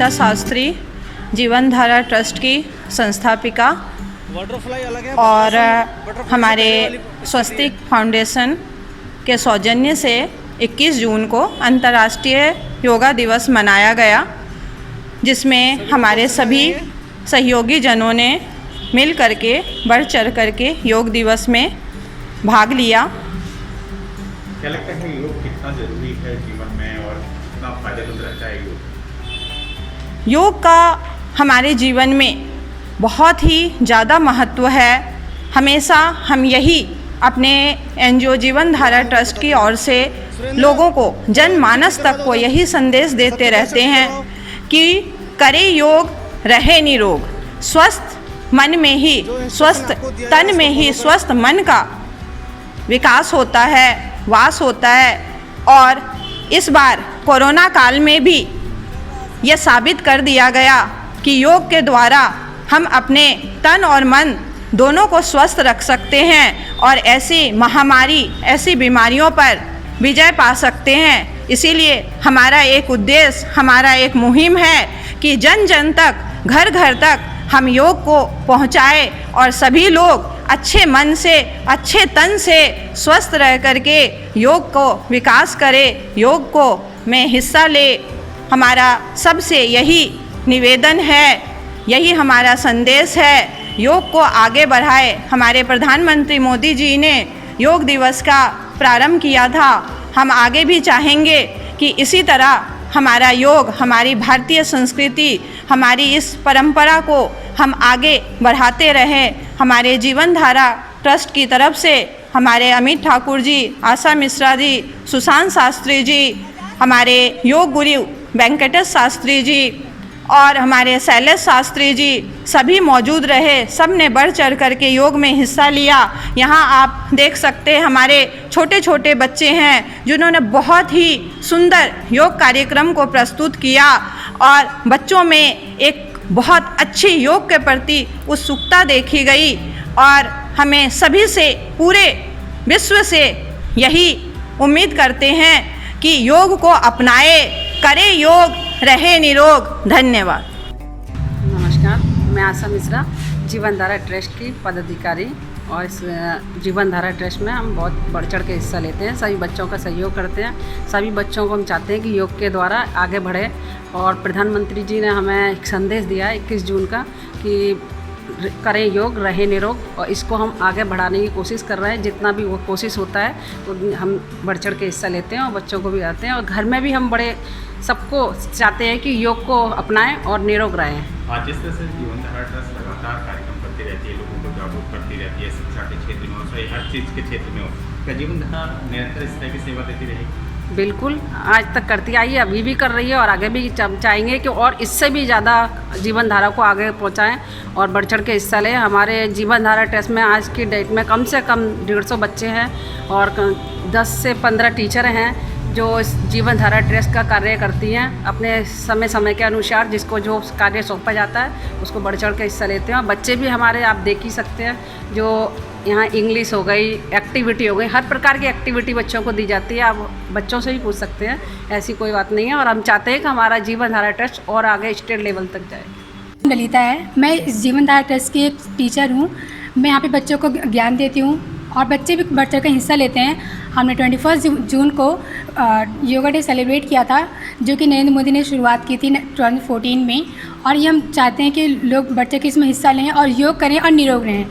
मीरा शास्त्री जीवन धारा ट्रस्ट की संस्थापिका और हमारे स्वस्तिक फाउंडेशन के सौजन्य से 21 जून को अंतर्राष्ट्रीय योगा दिवस मनाया गया, जिसमें हमारे सभी सहयोगी जनों ने मिल करके बढ़ चढ़ करके योग दिवस में भाग लिया। क्या लगता है योग कितना जरूरी है जीवन में और कितना फायदेमंद रहता है योग का हमारे जीवन में बहुत ही ज़्यादा महत्व है। हमेशा हम यही अपने एनजीओ जीवन धारा ट्रस्ट की ओर से लोगों को, जनमानस तक को यही संदेश देते रहते हैं कि करें योग, रहे निरोग। स्वस्थ मन में ही, स्वस्थ तन में ही स्वस्थ मन का विकास होता है, वास होता है। और इस बार कोरोना काल में भी यह साबित कर दिया गया कि योग के द्वारा हम अपने तन और मन दोनों को स्वस्थ रख सकते हैं और ऐसी महामारी, ऐसी बीमारियों पर विजय पा सकते हैं। इसीलिए हमारा एक उद्देश्य, हमारा एक मुहिम है कि जन जन तक, घर घर तक हम योग को पहुंचाए और सभी लोग अच्छे मन से, अच्छे तन से स्वस्थ रह करके योग को विकास करें, योग को में हिस्सा ले। हमारा सबसे यही निवेदन है, यही हमारा संदेश है, योग को आगे बढ़ाए। हमारे प्रधानमंत्री मोदी जी ने योग दिवस का प्रारंभ किया था। हम आगे भी चाहेंगे कि इसी तरह हमारा योग, हमारी भारतीय संस्कृति, हमारी इस परंपरा को हम आगे बढ़ाते रहें। हमारे जीवन धारा ट्रस्ट की तरफ से हमारे अमित ठाकुर जी, आशा मिश्रा जी, सुशांत शास्त्री जी, हमारे योग गुरु वेंकटेश शास्त्री जी और हमारे शैलेश शास्त्री जी सभी मौजूद रहे। सब ने बढ़ चढ़ करके योग में हिस्सा लिया। यहाँ आप देख सकते हैं हमारे छोटे छोटे बच्चे हैं जिन्होंने बहुत ही सुंदर योग कार्यक्रम को प्रस्तुत किया और बच्चों में एक बहुत अच्छी योग के प्रति उत्सुकता देखी गई। और हमें सभी से, पूरे विश्व से यही उम्मीद करते हैं कि योग को अपनाए, करें योग, रहे निरोग। धन्यवाद। नमस्कार, मैं आशा मिश्रा, जीवन धारा ट्रस्ट की पदाधिकारी। और इस जीवन धारा ट्रस्ट में हम बहुत बढ़ चढ़ के हिस्सा लेते हैं, सभी बच्चों का सहयोग करते हैं। सभी बच्चों को हम चाहते हैं कि योग के द्वारा आगे बढ़े। और प्रधानमंत्री जी ने हमें एक संदेश दिया है 21 जून का कि करें योग, रहे निरोग, और इसको हम आगे बढ़ाने की कोशिश कर रहे हैं। जितना भी वो कोशिश होता है तो हम बढ़ चढ़ के हिस्सा लेते हैं और बच्चों को भी आते हैं। और घर में भी हम बड़े सबको चाहते हैं कि योग को अपनाएं और निरोग रहें। आज जिस तरह से जीवन धारा ट्रस्ट लगातार कार्यक्रम करती रहती है, लोगों को जागरूक करती रहती है, शिक्षा के क्षेत्र में हो, चाहे हर चीज़ के क्षेत्र में हो, क्या जीवन धारा निरंतर इस तरह की सेवा देती रहेगी? बिल्कुल, आज तक करती आई है, अभी भी कर रही है और आगे भी चाहेंगे कि और इससे भी ज़्यादा जीवन धारा को आगे पहुंचाएं और बढ़ चढ़ के हिस्सा लें। हमारे जीवन धारा ट्रस्ट में आज की डेट में कम से कम 150 बच्चे हैं और 10 से 15 टीचर हैं जो इस जीवन धारा ट्रस्ट का कार्य करती हैं। अपने समय समय के अनुसार जिसको जो कार्य सौंपा जाता है उसको बढ़ चढ़ के हिस्सा लेते हैं। और बच्चे भी हमारे, आप देख ही सकते हैं, जो यहाँ इंग्लिश हो गई, एक्टिविटी हो गई, हर प्रकार की एक्टिविटी बच्चों को दी जाती है। आप बच्चों से भी पूछ सकते हैं, ऐसी कोई बात नहीं है। और हम चाहते हैं कि हमारा जीवन धारा ट्रस्ट और आगे स्टेट लेवल तक जाए। ललिता है, मैं इस जीवन धारा ट्रस्ट की एक टीचर हूँ। मैं यहाँ पे बच्चों को ज्ञान देती हूँ और बच्चे भी बढ़ चढ़ कर हिस्सा लेते हैं। हमने 21 जून को योगा डे सेलिब्रेट किया था, जो कि नरेंद्र मोदी ने शुरुआत की थी 2014 में। और ये हम चाहते हैं कि लोग बढ़ चढ़ के इसमें हिस्सा लें और योग करें और निरोग रहें।